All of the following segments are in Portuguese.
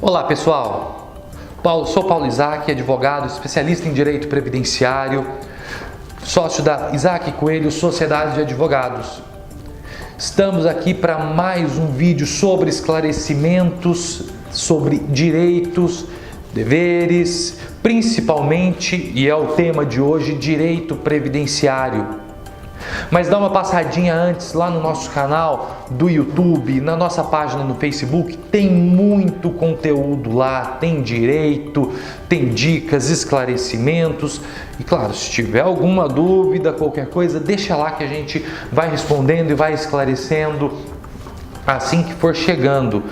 Olá pessoal, sou Paulo Isaac, advogado, especialista em direito previdenciário, sócio da Isaac Coelho Sociedade de Advogados. Estamos aqui para mais um vídeo sobre esclarecimentos, sobre direitos, deveres, principalmente, e é o tema de hoje, direito previdenciário. Mas dá uma passadinha antes lá no nosso canal do YouTube, na nossa página no Facebook, tem muito conteúdo lá, tem direito, tem dicas, esclarecimentos. E claro, se tiver alguma dúvida, qualquer coisa, deixa lá que a gente vai respondendo e vai esclarecendo assim que for chegando.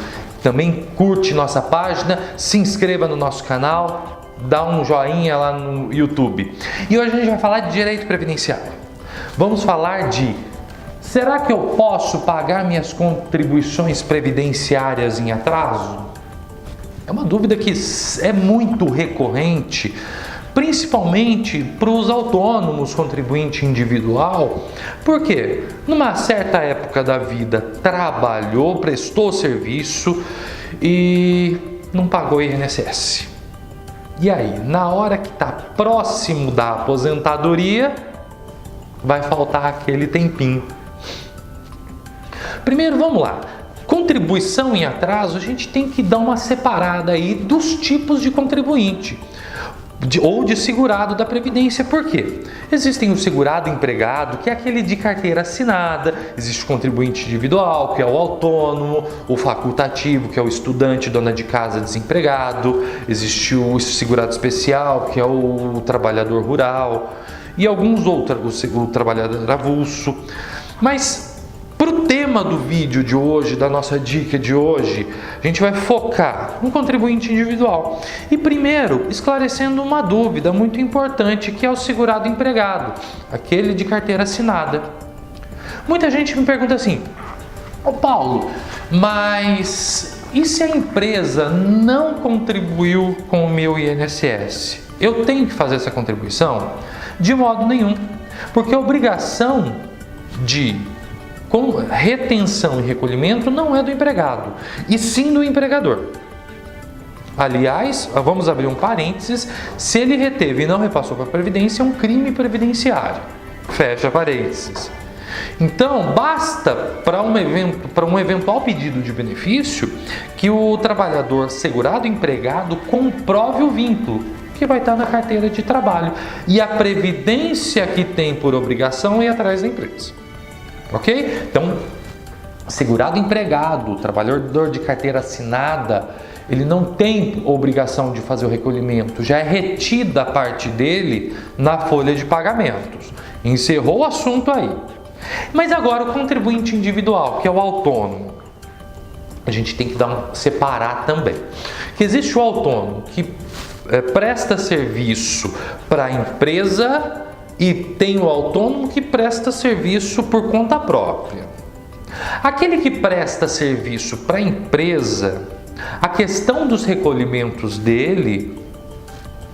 Também curte nossa página, se inscreva no nosso canal, dá um joinha lá no YouTube. E hoje a gente vai falar de direito previdenciário. Vamos falar de: será que eu posso pagar minhas contribuições previdenciárias em atraso? É uma dúvida que é muito recorrente, principalmente para os autônomos, contribuinte individual, porque numa certa época da vida trabalhou, prestou serviço e não pagou INSS. E aí, na hora que está próximo da aposentadoria, vai faltar aquele tempinho. Primeiro, vamos lá. Contribuição em atraso, a gente tem que dar uma separada aí dos tipos de contribuinte ou de segurado da Previdência. Por quê? Existem o segurado empregado, que é aquele de carteira assinada, existe o contribuinte individual, que é o autônomo, o facultativo, que é o estudante, dona de casa, desempregado, existe o segurado especial, que é o trabalhador rural, e alguns outros, o trabalhador avulso. Mas para o tema do vídeo de hoje, da nossa dica de hoje, a gente vai focar no contribuinte individual. E primeiro, esclarecendo uma dúvida muito importante, que é o segurado empregado, aquele de carteira assinada. Muita gente me pergunta assim: ô Paulo, mas e se a empresa não contribuiu com o meu INSS? Eu tenho que fazer essa contribuição? De modo nenhum, porque a obrigação de retenção e recolhimento não é do empregado, e sim do empregador. Aliás, vamos abrir um parênteses: se ele reteve e não repassou para a Previdência, é um crime previdenciário. Fecha parênteses. Então, basta para um eventual pedido de benefício que o trabalhador segurado empregado comprove o vínculo, que vai estar na carteira de trabalho, e a Previdência que tem por obrigação é ir atrás da empresa. Ok? Então, segurado empregado, trabalhador de carteira assinada, ele não tem obrigação de fazer o recolhimento, já é retida a parte dele na folha de pagamentos. Encerrou o assunto aí. Mas agora o contribuinte individual, que é o autônomo, a gente tem que separar também. Que existe o autônomo que presta serviço para a empresa e tem o autônomo que presta serviço por conta própria. Aquele que presta serviço para a empresa, a questão dos recolhimentos dele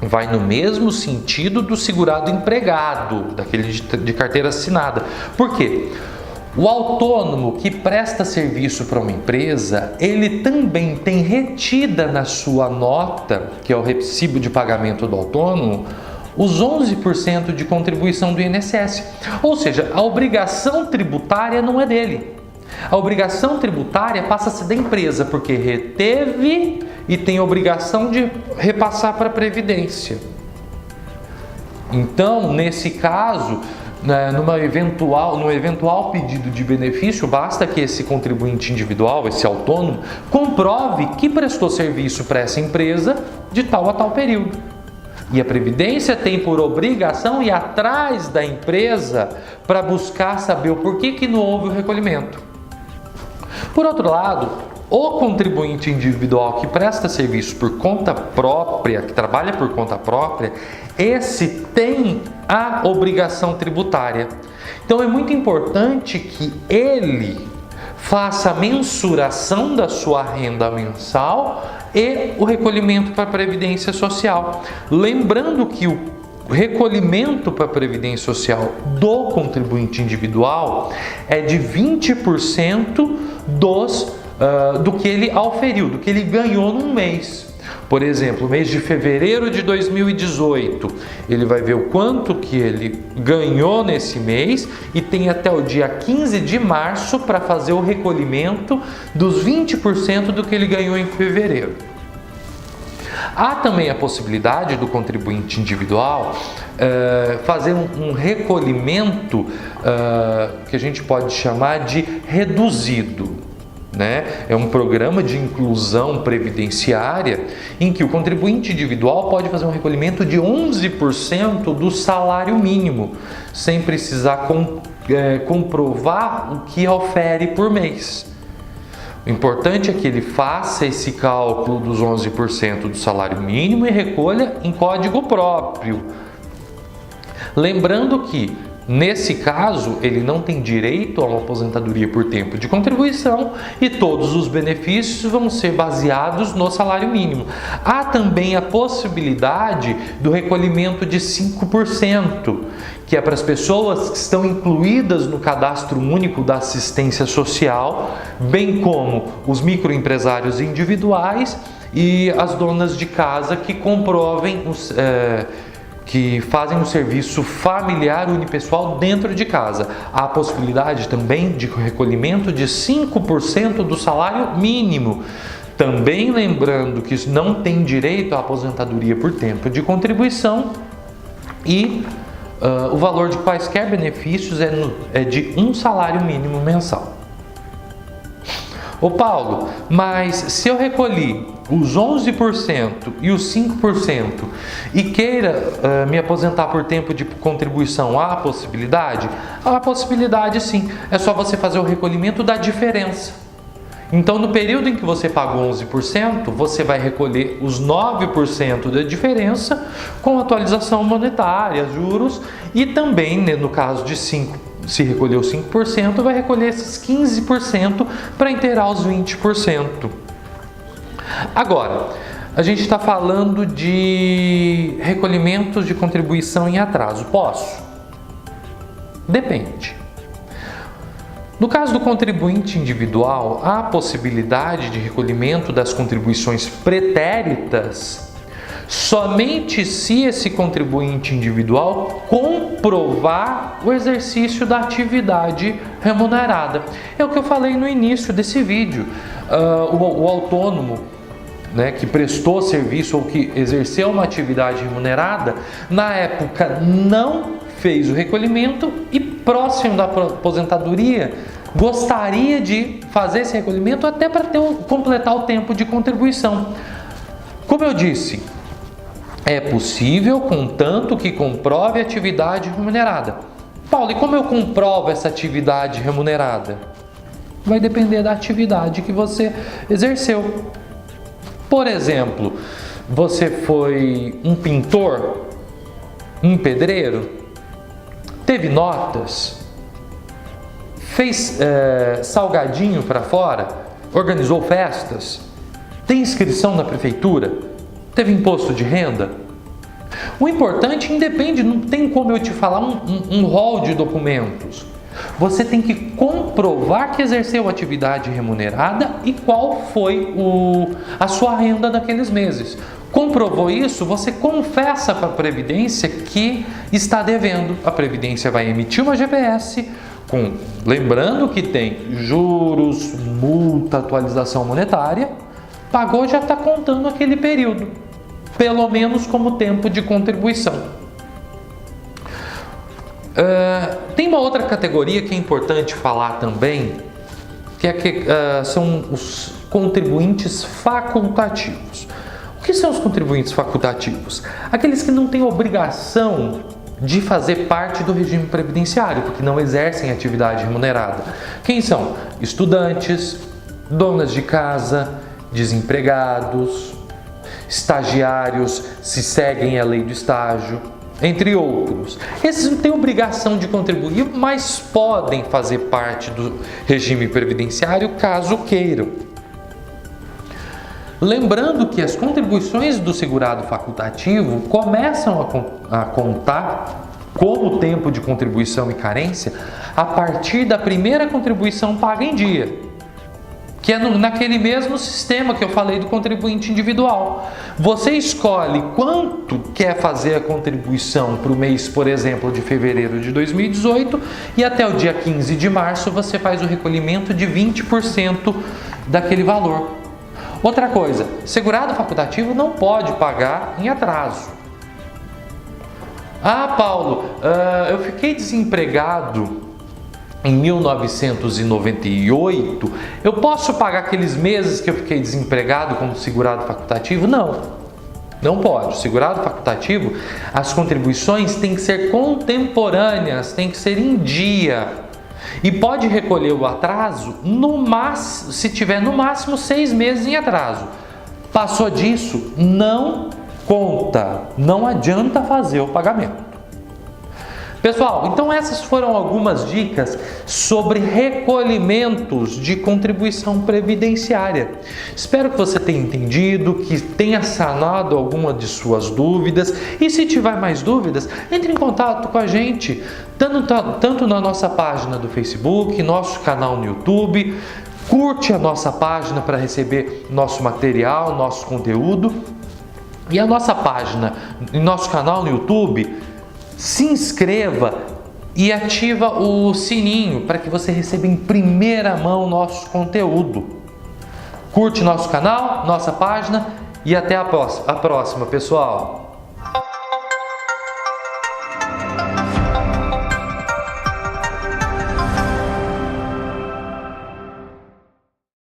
vai no mesmo sentido do segurado empregado, daquele de carteira assinada. Por quê? O autônomo que presta serviço para uma empresa, ele também tem retida na sua nota, que é o recibo de pagamento do autônomo, os 11% de contribuição do INSS. Ou seja, a obrigação tributária não é dele. A obrigação tributária passa a ser da empresa, porque reteve e tem a obrigação de repassar para a Previdência. Então, nesse caso, no eventual pedido de benefício, basta que esse contribuinte individual, esse autônomo, comprove que prestou serviço para essa empresa de tal a tal período. E a Previdência tem por obrigação ir atrás da empresa para buscar saber o porquê que não houve o recolhimento. Por outro lado, o contribuinte individual que presta serviço por conta própria, que trabalha por conta própria, esse tem a obrigação tributária. Então é muito importante que ele faça a mensuração da sua renda mensal e o recolhimento para a Previdência Social. Lembrando que o recolhimento para a Previdência Social do contribuinte individual é de 20% dos do que ele auferiu, do que ele ganhou num mês. Por exemplo, o mês de fevereiro de 2018, ele vai ver o quanto que ele ganhou nesse mês e tem até o dia 15 de março para fazer o recolhimento dos 20% do que ele ganhou em fevereiro. Há também a possibilidade do contribuinte individual fazer um recolhimento que a gente pode chamar de reduzido. É um programa de inclusão previdenciária em que o contribuinte individual pode fazer um recolhimento de 11% do salário mínimo, sem precisar comprovar o que ofere por mês. O importante é que ele faça esse cálculo dos 11% do salário mínimo e recolha em código próprio. Lembrando que, nesse caso, ele não tem direito a uma aposentadoria por tempo de contribuição e todos os benefícios vão ser baseados no salário mínimo. Há também a possibilidade do recolhimento de 5%, que é para as pessoas que estão incluídas no cadastro único da assistência social, bem como os microempresários individuais e as donas de casa que comprovem que fazem um serviço familiar unipessoal dentro de casa. Há a possibilidade também de recolhimento de 5% do salário mínimo. Também lembrando que isso não tem direito à aposentadoria por tempo de contribuição e o valor de quaisquer benefícios é de um salário mínimo mensal. Ô Paulo, mas se eu recolhi os 11% e os 5% e queira me aposentar por tempo de contribuição, há a possibilidade? Há a possibilidade sim, é só você fazer o recolhimento da diferença. Então, no período em que você pagou 11%, você vai recolher os 9% da diferença com atualização monetária, juros e também, no caso de 5%, se recolheu 5%, vai recolher esses 15% para inteirar os 20%. Agora, a gente está falando de recolhimentos de contribuição em atraso. Posso? Depende. No caso do contribuinte individual, há a possibilidade de recolhimento das contribuições pretéritas somente se esse contribuinte individual comprovar o exercício da atividade remunerada. É o que eu falei no início desse vídeo. O autônomo, que prestou serviço ou que exerceu uma atividade remunerada, na época não fez o recolhimento e próximo da aposentadoria gostaria de fazer esse recolhimento até para completar o tempo de contribuição. Como eu disse, é possível contanto que comprove a atividade remunerada. Paulo, e como eu comprovo essa atividade remunerada? Vai depender da atividade que você exerceu. Por exemplo, você foi um pintor, um pedreiro, teve notas, fez salgadinho para fora, organizou festas, tem inscrição na prefeitura, teve imposto de renda. O importante independe, não tem como eu te falar um rol de documentos. Você tem que comprovar que exerceu atividade remunerada e qual foi a sua renda naqueles meses. Comprovou isso, você confessa para a Previdência que está devendo. A Previdência vai emitir uma GPS, lembrando que tem juros, multa, atualização monetária. Pagou, já está contando aquele período, pelo menos como tempo de contribuição. Tem uma outra categoria que é importante falar também, que são os contribuintes facultativos. O que são os contribuintes facultativos? Aqueles que não têm obrigação de fazer parte do regime previdenciário, porque não exercem atividade remunerada. Quem são? Estudantes, donas de casa, desempregados, estagiários, se seguem a lei do estágio, entre outros. Esses não têm obrigação de contribuir, mas podem fazer parte do regime previdenciário caso queiram. Lembrando que as contribuições do segurado facultativo começam a contar como tempo de contribuição e carência a partir da primeira contribuição paga em dia. que é naquele mesmo sistema que eu falei do contribuinte individual. Você escolhe quanto quer fazer a contribuição para o mês, por exemplo, de fevereiro de 2018 e até o dia 15 de março você faz o recolhimento de 20% daquele valor. Outra coisa, segurado facultativo não pode pagar em atraso. Ah, Paulo, eu fiquei desempregado em 1998, eu posso pagar aqueles meses que eu fiquei desempregado como segurado facultativo? Não, não pode. Segurado facultativo, as contribuições têm que ser contemporâneas, têm que ser em dia. E pode recolher o atraso se tiver no máximo 6 meses em atraso. Passou disso, não conta, não adianta fazer o pagamento. Pessoal, então essas foram algumas dicas sobre recolhimentos de contribuição previdenciária. Espero que você tenha entendido, que tenha sanado alguma de suas dúvidas. E se tiver mais dúvidas, entre em contato com a gente, tanto na nossa página do Facebook, nosso canal no YouTube. Curte a nossa página para receber nosso material, nosso conteúdo. E a nossa página, nosso canal no YouTube, se inscreva e ativa o sininho para que você receba em primeira mão nosso conteúdo. Curte nosso canal, nossa página e até a próxima, pessoal!